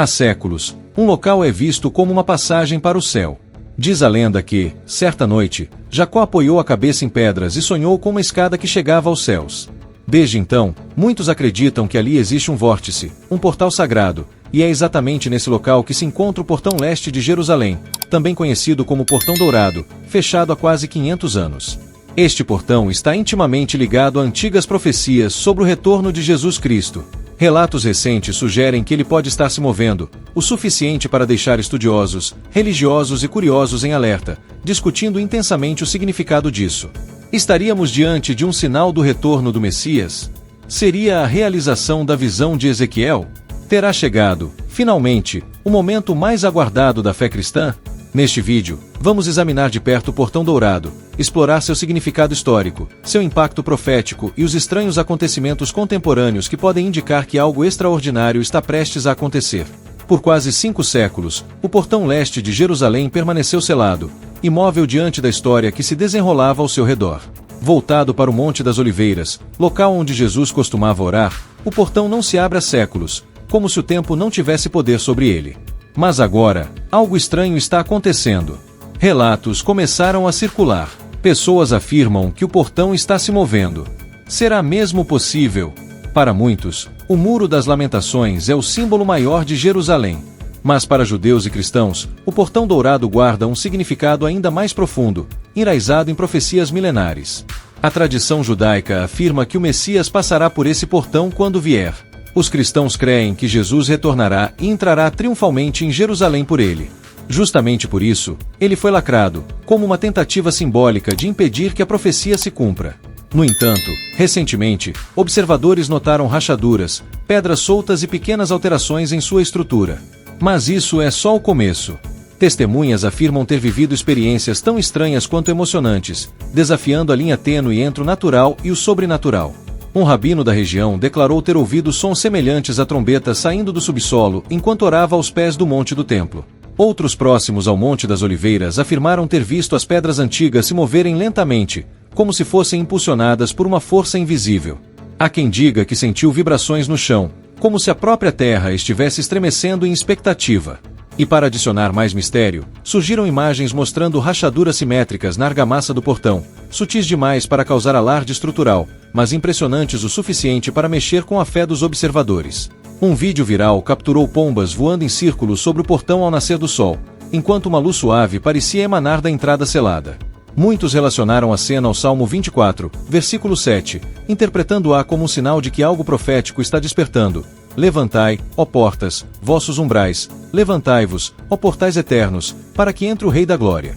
Há séculos, um local é visto como uma passagem para o céu. Diz a lenda que, certa noite, Jacó apoiou a cabeça em pedras e sonhou com uma escada que chegava aos céus. Desde então, muitos acreditam que ali existe um vórtice, um portal sagrado, e é exatamente nesse local que se encontra o Portão Leste de Jerusalém, também conhecido como Portão Dourado, fechado há quase 500 anos. Este portão está intimamente ligado a antigas profecias sobre o retorno de Jesus Cristo. Relatos recentes sugerem que ele pode estar se movendo, o suficiente para deixar estudiosos, religiosos e curiosos em alerta, discutindo intensamente o significado disso. Estaríamos diante de um sinal do retorno do Messias? Seria a realização da visão de Ezequiel? Terá chegado, finalmente, o momento mais aguardado da fé cristã? Neste vídeo, vamos examinar de perto o Portão Dourado, explorar seu significado histórico, seu impacto profético e os estranhos acontecimentos contemporâneos que podem indicar que algo extraordinário está prestes a acontecer. Por quase 5 séculos, o Portão Leste de Jerusalém permaneceu selado, imóvel diante da história que se desenrolava ao seu redor. Voltado para o Monte das Oliveiras, local onde Jesus costumava orar, o portão não se abre há séculos, como se o tempo não tivesse poder sobre ele. Mas agora, algo estranho está acontecendo. Relatos começaram a circular. Pessoas afirmam que o portão está se movendo. Será mesmo possível? Para muitos, o Muro das Lamentações é o símbolo maior de Jerusalém. Mas para judeus e cristãos, o Portão Dourado guarda um significado ainda mais profundo, enraizado em profecias milenares. A tradição judaica afirma que o Messias passará por esse portão quando vier. Os cristãos creem que Jesus retornará e entrará triunfalmente em Jerusalém por ele. Justamente por isso, ele foi lacrado, como uma tentativa simbólica de impedir que a profecia se cumpra. No entanto, recentemente, observadores notaram rachaduras, pedras soltas e pequenas alterações em sua estrutura. Mas isso é só o começo. Testemunhas afirmam ter vivido experiências tão estranhas quanto emocionantes, desafiando a linha tênue entre o natural e o sobrenatural. Um rabino da região declarou ter ouvido sons semelhantes a trombetas saindo do subsolo enquanto orava aos pés do monte do templo. Outros próximos ao Monte das Oliveiras afirmaram ter visto as pedras antigas se moverem lentamente, como se fossem impulsionadas por uma força invisível. Há quem diga que sentiu vibrações no chão, como se a própria terra estivesse estremecendo em expectativa. E para adicionar mais mistério, surgiram imagens mostrando rachaduras simétricas na argamassa do portão, sutis demais para causar alarde estrutural, mas impressionantes o suficiente para mexer com a fé dos observadores. Um vídeo viral capturou pombas voando em círculos sobre o portão ao nascer do sol, enquanto uma luz suave parecia emanar da entrada selada. Muitos relacionaram a cena ao Salmo 24, versículo 7, interpretando-a como um sinal de que algo profético está despertando. Levantai, ó portas, vossos umbrais, levantai-vos, ó portais eternos, para que entre o Rei da Glória.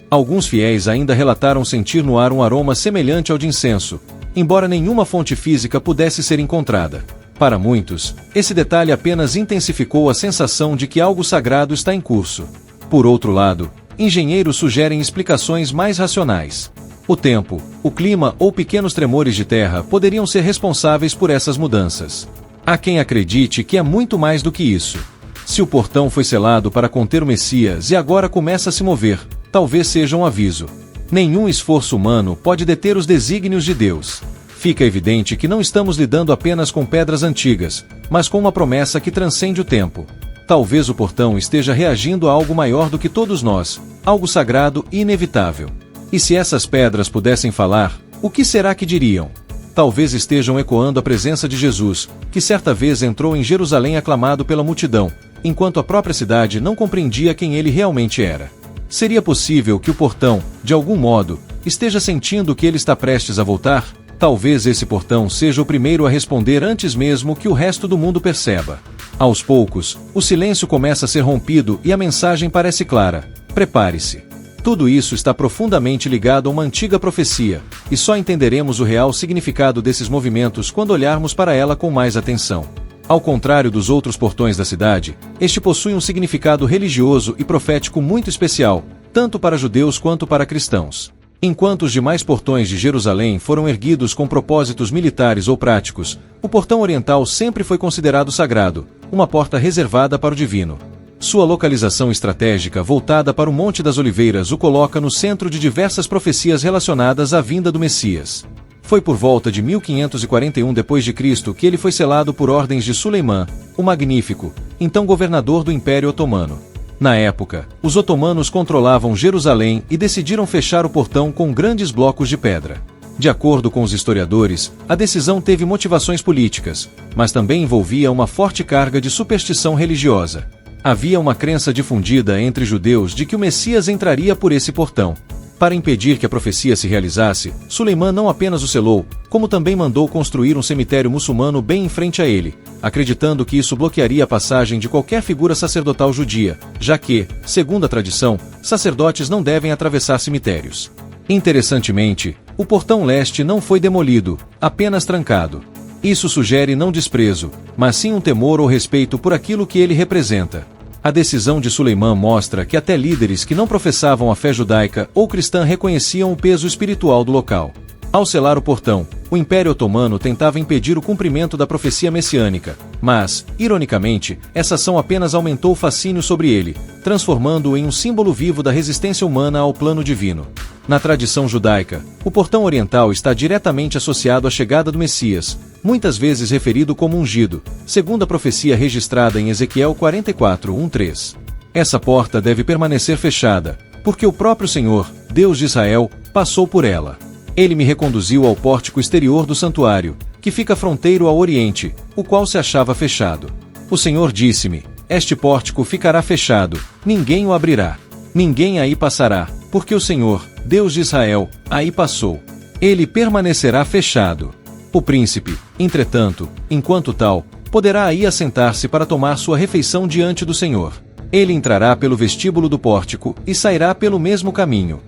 Alguns fiéis ainda relataram sentir no ar um aroma semelhante ao de incenso, embora nenhuma fonte física pudesse ser encontrada. Para muitos, esse detalhe apenas intensificou a sensação de que algo sagrado está em curso. Por outro lado, engenheiros sugerem explicações mais racionais. O tempo, o clima ou pequenos tremores de terra poderiam ser responsáveis por essas mudanças. Há quem acredite que é muito mais do que isso. Se o portão foi selado para conter o Messias e agora começa a se mover, talvez seja um aviso. Nenhum esforço humano pode deter os desígnios de Deus. Fica evidente que não estamos lidando apenas com pedras antigas, mas com uma promessa que transcende o tempo. Talvez o portão esteja reagindo a algo maior do que todos nós, algo sagrado e inevitável. E se essas pedras pudessem falar, o que será que diriam? Talvez estejam ecoando a presença de Jesus, que certa vez entrou em Jerusalém aclamado pela multidão, enquanto a própria cidade não compreendia quem ele realmente era. Seria possível que o portão, de algum modo, esteja sentindo que ele está prestes a voltar? Talvez esse portão seja o primeiro a responder antes mesmo que o resto do mundo perceba. Aos poucos, o silêncio começa a ser rompido e a mensagem parece clara: prepare-se. Tudo isso está profundamente ligado a uma antiga profecia, e só entenderemos o real significado desses movimentos quando olharmos para ela com mais atenção. Ao contrário dos outros portões da cidade, este possui um significado religioso e profético muito especial, tanto para judeus quanto para cristãos. Enquanto os demais portões de Jerusalém foram erguidos com propósitos militares ou práticos, o portão oriental sempre foi considerado sagrado, uma porta reservada para o divino. Sua localização estratégica voltada para o Monte das Oliveiras o coloca no centro de diversas profecias relacionadas à vinda do Messias. Foi por volta de 1541 d.C. que ele foi selado por ordens de Suleimã, o Magnífico, então governador do Império Otomano. Na época, os otomanos controlavam Jerusalém e decidiram fechar o portão com grandes blocos de pedra. De acordo com os historiadores, a decisão teve motivações políticas, mas também envolvia uma forte carga de superstição religiosa. Havia uma crença difundida entre judeus de que o Messias entraria por esse portão. Para impedir que a profecia se realizasse, Suleimã não apenas o selou, como também mandou construir um cemitério muçulmano bem em frente a ele, acreditando que isso bloquearia a passagem de qualquer figura sacerdotal judia, já que, segundo a tradição, sacerdotes não devem atravessar cemitérios. Interessantemente, o portão leste não foi demolido, apenas trancado. Isso sugere não desprezo, mas sim um temor ou respeito por aquilo que ele representa. A decisão de Suleimã mostra que até líderes que não professavam a fé judaica ou cristã reconheciam o peso espiritual do local. Ao selar o portão, o Império Otomano tentava impedir o cumprimento da profecia messiânica, mas, ironicamente, essa ação apenas aumentou o fascínio sobre ele, transformando-o em um símbolo vivo da resistência humana ao plano divino. Na tradição judaica, o portão oriental está diretamente associado à chegada do Messias, muitas vezes referido como ungido, segundo a profecia registrada em Ezequiel 44:1-3. Essa porta deve permanecer fechada, porque o próprio Senhor, Deus de Israel, passou por ela. Ele me reconduziu ao pórtico exterior do santuário, que fica fronteiro ao oriente, o qual se achava fechado. O Senhor disse-me: este pórtico ficará fechado, ninguém o abrirá. Ninguém aí passará, porque o Senhor, Deus de Israel, aí passou. Ele permanecerá fechado. O príncipe, entretanto, enquanto tal, poderá aí assentar-se para tomar sua refeição diante do Senhor. Ele entrará pelo vestíbulo do pórtico e sairá pelo mesmo caminho.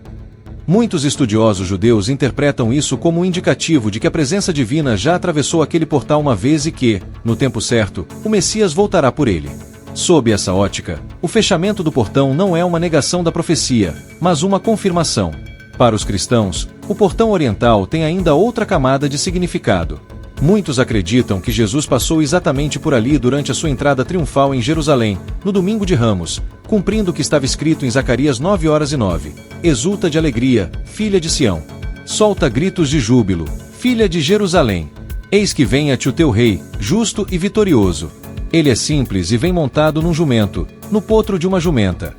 Muitos estudiosos judeus interpretam isso como um indicativo de que a presença divina já atravessou aquele portal uma vez e que, no tempo certo, o Messias voltará por ele. Sob essa ótica, o fechamento do portão não é uma negação da profecia, mas uma confirmação. Para os cristãos, o portão oriental tem ainda outra camada de significado. Muitos acreditam que Jesus passou exatamente por ali durante a sua entrada triunfal em Jerusalém, no domingo de Ramos, cumprindo o que estava escrito em Zacarias 9:9. Exulta de alegria, filha de Sião. Solta gritos de júbilo, filha de Jerusalém. Eis que vem-te o teu rei, justo e vitorioso. Ele é simples e vem montado num jumento, no potro de uma jumenta.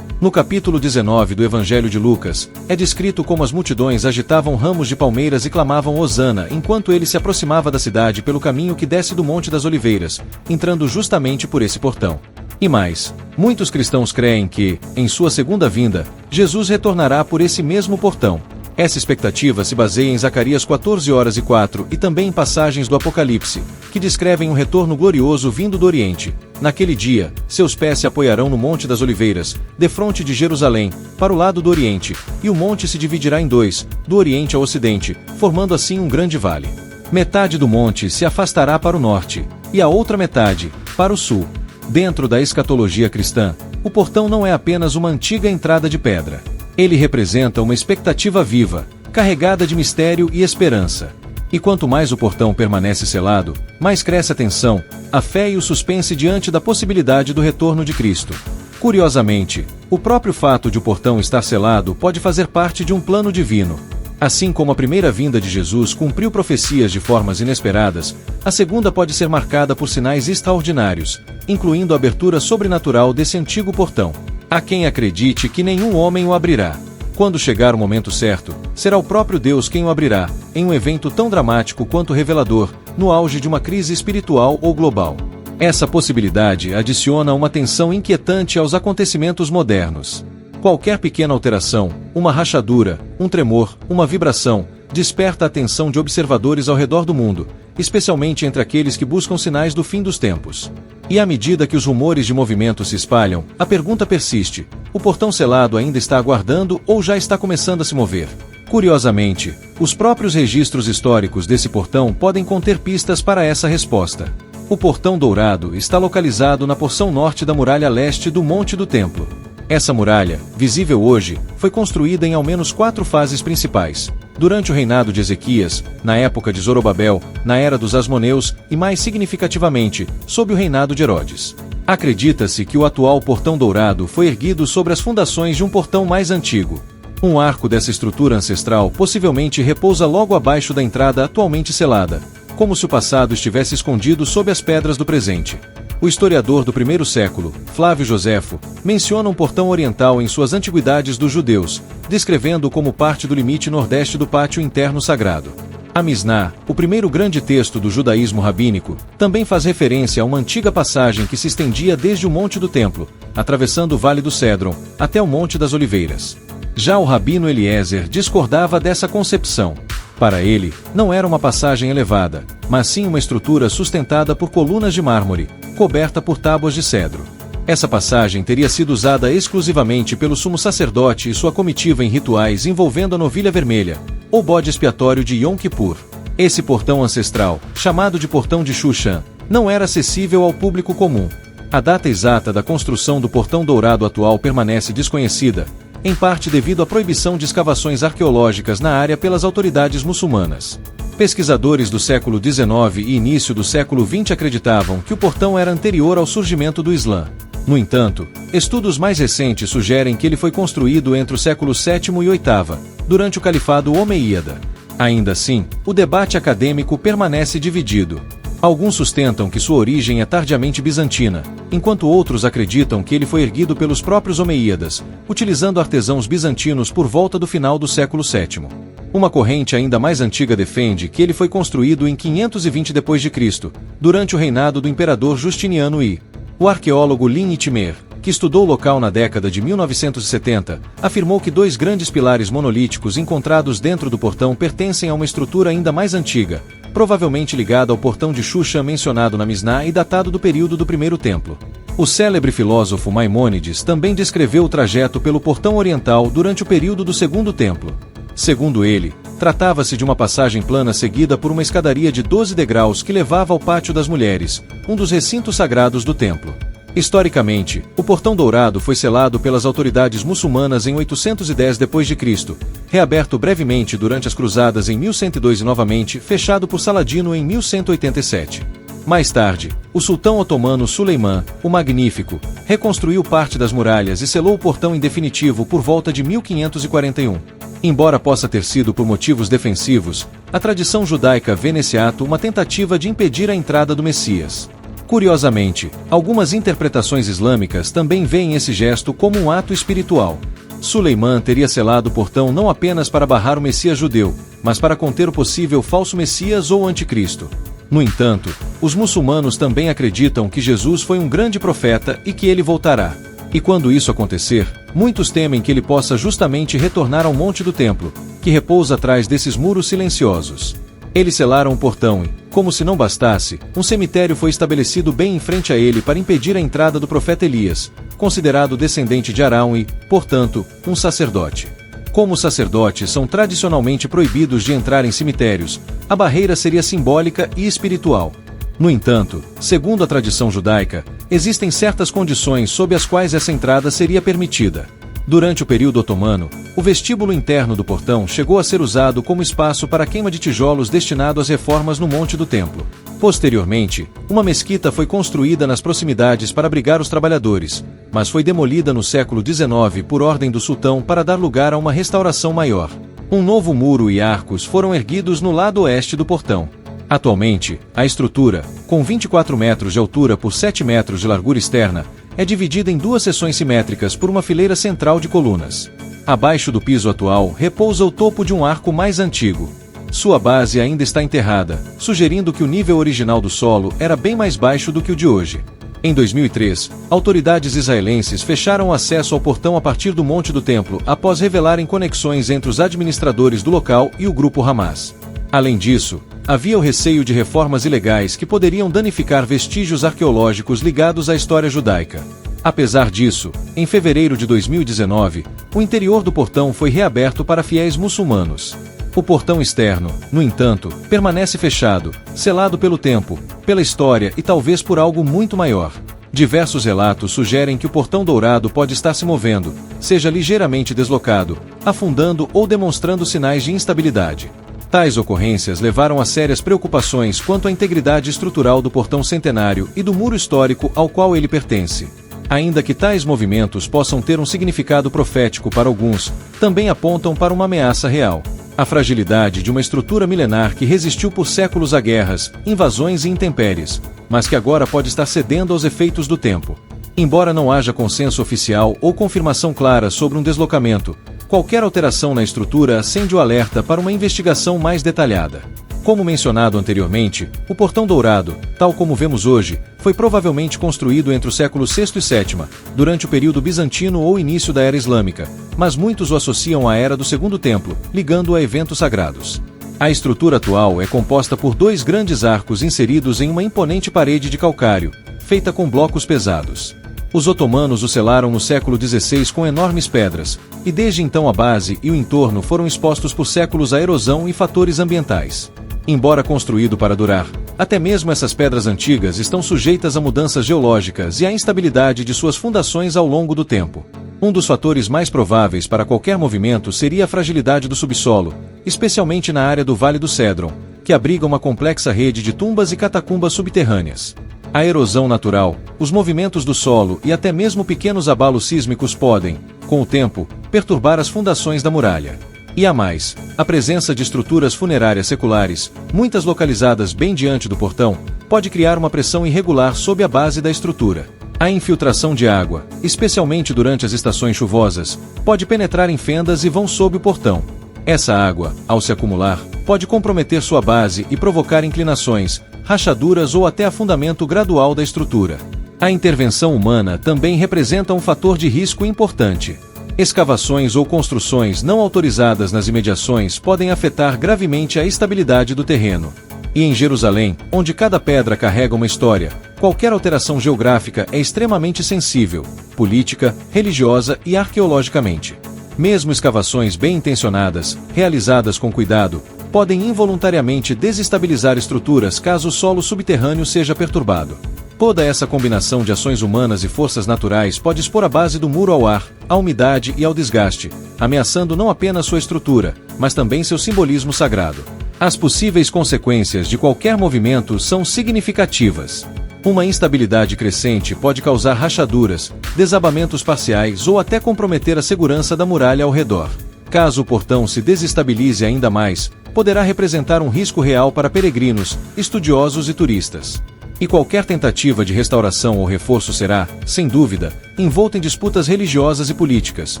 No capítulo 19 do Evangelho de Lucas, é descrito como as multidões agitavam ramos de palmeiras e clamavam Hosana enquanto ele se aproximava da cidade pelo caminho que desce do Monte das Oliveiras, entrando justamente por esse portão. E mais, muitos cristãos creem que, em sua segunda vinda, Jesus retornará por esse mesmo portão. Essa expectativa se baseia em Zacarias 14:4 e também em passagens do Apocalipse, que descrevem um retorno glorioso vindo do Oriente. Naquele dia, seus pés se apoiarão no Monte das Oliveiras, defronte de Jerusalém, para o lado do Oriente, e o monte se dividirá em dois, do Oriente ao Ocidente, formando assim um grande vale. Metade do monte se afastará para o norte, e a outra metade, para o sul. Dentro da escatologia cristã, o portão não é apenas uma antiga entrada de pedra. Ele representa uma expectativa viva, carregada de mistério e esperança. E quanto mais o portão permanece selado, mais cresce a tensão, a fé e o suspense diante da possibilidade do retorno de Cristo. Curiosamente, o próprio fato de o portão estar selado pode fazer parte de um plano divino. Assim como a primeira vinda de Jesus cumpriu profecias de formas inesperadas, a segunda pode ser marcada por sinais extraordinários, incluindo a abertura sobrenatural desse antigo portão. Há quem acredite que nenhum homem o abrirá. Quando chegar o momento certo, será o próprio Deus quem o abrirá, em um evento tão dramático quanto revelador, no auge de uma crise espiritual ou global. Essa possibilidade adiciona uma tensão inquietante aos acontecimentos modernos. Qualquer pequena alteração, uma rachadura, um tremor, uma vibração, desperta a atenção de observadores ao redor do mundo, especialmente entre aqueles que buscam sinais do fim dos tempos. E à medida que os rumores de movimento se espalham, a pergunta persiste: o portão selado ainda está aguardando ou já está começando a se mover? Curiosamente, os próprios registros históricos desse portão podem conter pistas para essa resposta. O Portão Dourado está localizado na porção norte da muralha leste do Monte do Templo. Essa muralha, visível hoje, foi construída em ao menos 4 fases principais: durante o reinado de Ezequias, na época de Zorobabel, na era dos Asmoneus e, mais significativamente, sob o reinado de Herodes. Acredita-se que o atual Portão Dourado foi erguido sobre as fundações de um portão mais antigo. Um arco dessa estrutura ancestral possivelmente repousa logo abaixo da entrada atualmente selada, como se o passado estivesse escondido sob as pedras do presente. O historiador do primeiro século, Flávio Joséfo, menciona um portão oriental em suas Antiguidades dos Judeus, descrevendo-o como parte do limite nordeste do pátio interno sagrado. A Misná, o primeiro grande texto do judaísmo rabínico, também faz referência a uma antiga passagem que se estendia desde o Monte do Templo, atravessando o Vale do Cédron, até o Monte das Oliveiras. Já o rabino Eliezer discordava dessa concepção. Para ele, não era uma passagem elevada, mas sim uma estrutura sustentada por colunas de mármore, coberta por tábuas de cedro. Essa passagem teria sido usada exclusivamente pelo sumo sacerdote e sua comitiva em rituais envolvendo a novilha vermelha, ou bode expiatório de Yom Kippur. Esse portão ancestral, chamado de Portão de Shushan, não era acessível ao público comum. A data exata da construção do Portão Dourado atual permanece desconhecida, em parte devido à proibição de escavações arqueológicas na área pelas autoridades muçulmanas. Pesquisadores do século XIX e início do século XX acreditavam que o portão era anterior ao surgimento do Islã. No entanto, estudos mais recentes sugerem que ele foi construído entre o século VII e VIII, durante o Califado Omeíada. Ainda assim, o debate acadêmico permanece dividido. Alguns sustentam que sua origem é tardiamente bizantina, enquanto outros acreditam que ele foi erguido pelos próprios Omeíadas, utilizando artesãos bizantinos por volta do final do século VII. Uma corrente ainda mais antiga defende que ele foi construído em 520 d.C., durante o reinado do imperador Justiniano I. O arqueólogo Lin Itmer, que estudou o local na década de 1970, afirmou que dois grandes pilares monolíticos encontrados dentro do portão pertencem a uma estrutura ainda mais antiga, provavelmente ligada ao portão de Shushan mencionado na Misná e datado do período do Primeiro Templo. O célebre filósofo Maimônides também descreveu o trajeto pelo portão oriental durante o período do Segundo Templo. Segundo ele, tratava-se de uma passagem plana seguida por uma escadaria de 12 degraus que levava ao Pátio das Mulheres, um dos recintos sagrados do templo. Historicamente, o Portão Dourado foi selado pelas autoridades muçulmanas em 810 d.C., reaberto brevemente durante as Cruzadas em 1102 e novamente fechado por Saladino em 1187. Mais tarde, o sultão otomano Suleiman, o Magnífico, reconstruiu parte das muralhas e selou o portão em definitivo por volta de 1541. Embora possa ter sido por motivos defensivos, a tradição judaica vê nesse ato uma tentativa de impedir a entrada do Messias. Curiosamente, algumas interpretações islâmicas também veem esse gesto como um ato espiritual. Suleiman teria selado o portão não apenas para barrar o Messias judeu, mas para conter o possível falso Messias ou anticristo. No entanto, os muçulmanos também acreditam que Jesus foi um grande profeta e que ele voltará. E quando isso acontecer, muitos temem que ele possa justamente retornar ao Monte do Templo, que repousa atrás desses muros silenciosos. Eles selaram o portão e, como se não bastasse, um cemitério foi estabelecido bem em frente a ele para impedir a entrada do profeta Elias, considerado descendente de Arão e, portanto, um sacerdote. Como os sacerdotes são tradicionalmente proibidos de entrar em cemitérios, a barreira seria simbólica e espiritual. No entanto, segundo a tradição judaica, existem certas condições sob as quais essa entrada seria permitida. Durante o período otomano, o vestíbulo interno do portão chegou a ser usado como espaço para a queima de tijolos destinado às reformas no Monte do Templo. Posteriormente, uma mesquita foi construída nas proximidades para abrigar os trabalhadores, mas foi demolida no século XIX por ordem do sultão para dar lugar a uma restauração maior. Um novo muro e arcos foram erguidos no lado oeste do portão. Atualmente, a estrutura, com 24 metros de altura por 7 metros de largura externa, é dividida em duas seções simétricas por uma fileira central de colunas. Abaixo do piso atual repousa o topo de um arco mais antigo. Sua base ainda está enterrada, sugerindo que o nível original do solo era bem mais baixo do que o de hoje. Em 2003, autoridades israelenses fecharam o acesso ao portão a partir do Monte do Templo após revelarem conexões entre os administradores do local e o grupo Hamas. Além disso, havia o receio de reformas ilegais que poderiam danificar vestígios arqueológicos ligados à história judaica. Apesar disso, em fevereiro de 2019, o interior do portão foi reaberto para fiéis muçulmanos. O portão externo, no entanto, permanece fechado, selado pelo tempo, pela história e talvez por algo muito maior. Diversos relatos sugerem que o portão dourado pode estar se movendo, seja ligeiramente deslocado, afundando ou demonstrando sinais de instabilidade. Tais ocorrências levaram a sérias preocupações quanto à integridade estrutural do portão centenário e do muro histórico ao qual ele pertence. Ainda que tais movimentos possam ter um significado profético para alguns, também apontam para uma ameaça real. A fragilidade de uma estrutura milenar que resistiu por séculos a guerras, invasões e intempéries. mas que agora pode estar cedendo aos efeitos do tempo. Embora não haja consenso oficial ou confirmação clara sobre um deslocamento, qualquer alteração na estrutura acende o alerta para uma investigação mais detalhada. Como mencionado anteriormente, o Portão Dourado, tal como vemos hoje, foi provavelmente construído entre o século VI e VII, durante o período bizantino ou início da Era Islâmica, mas muitos o associam à Era do Segundo Templo, ligando-o a eventos sagrados. A estrutura atual é composta por 2 grandes arcos inseridos em uma imponente parede de calcário, feita com blocos pesados. Os otomanos o selaram no século XVI com enormes pedras, e desde então a base e o entorno foram expostos por séculos à erosão e fatores ambientais. Embora construído para durar, até mesmo essas pedras antigas estão sujeitas a mudanças geológicas e à instabilidade de suas fundações ao longo do tempo. Um dos fatores mais prováveis para qualquer movimento seria a fragilidade do subsolo, especialmente na área do Vale do Cédron, que abriga uma complexa rede de tumbas e catacumbas subterrâneas. A erosão natural, os movimentos do solo e até mesmo pequenos abalos sísmicos podem, com o tempo, perturbar as fundações da muralha. E a mais, a presença de estruturas funerárias seculares, muitas localizadas bem diante do portão, pode criar uma pressão irregular sob a base da estrutura. A infiltração de água, especialmente durante as estações chuvosas, pode penetrar em fendas e vão sob o portão. Essa água, ao se acumular, pode comprometer sua base e provocar inclinações, rachaduras ou até afundamento gradual da estrutura. A intervenção humana também representa um fator de risco importante. Escavações ou construções não autorizadas nas imediações podem afetar gravemente a estabilidade do terreno. E em Jerusalém, onde cada pedra carrega uma história, qualquer alteração geográfica é extremamente sensível, política, religiosa e arqueologicamente. Mesmo escavações bem intencionadas, realizadas com cuidado, podem involuntariamente desestabilizar estruturas caso o solo subterrâneo seja perturbado. Toda essa combinação de ações humanas e forças naturais pode expor a base do muro ao ar, à umidade e ao desgaste, ameaçando não apenas sua estrutura, mas também seu simbolismo sagrado. As possíveis consequências de qualquer movimento são significativas. Uma instabilidade crescente pode causar rachaduras, desabamentos parciais ou até comprometer a segurança da muralha ao redor. Caso o portão se desestabilize ainda mais, poderá representar um risco real para peregrinos, estudiosos e turistas. E qualquer tentativa de restauração ou reforço será, sem dúvida, envolta em disputas religiosas e políticas,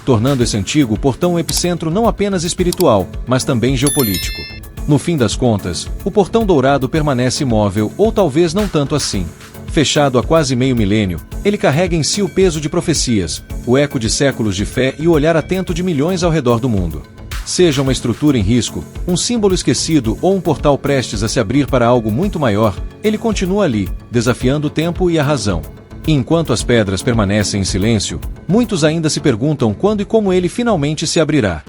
tornando esse antigo portão um epicentro não apenas espiritual, mas também geopolítico. No fim das contas, o Portão Dourado permanece imóvel ou talvez não tanto assim. Fechado há quase meio milênio, ele carrega em si o peso de profecias, o eco de séculos de fé e o olhar atento de milhões ao redor do mundo. Seja uma estrutura em risco, um símbolo esquecido ou um portal prestes a se abrir para algo muito maior, ele continua ali, desafiando o tempo e a razão. E enquanto as pedras permanecem em silêncio, muitos ainda se perguntam quando e como ele finalmente se abrirá.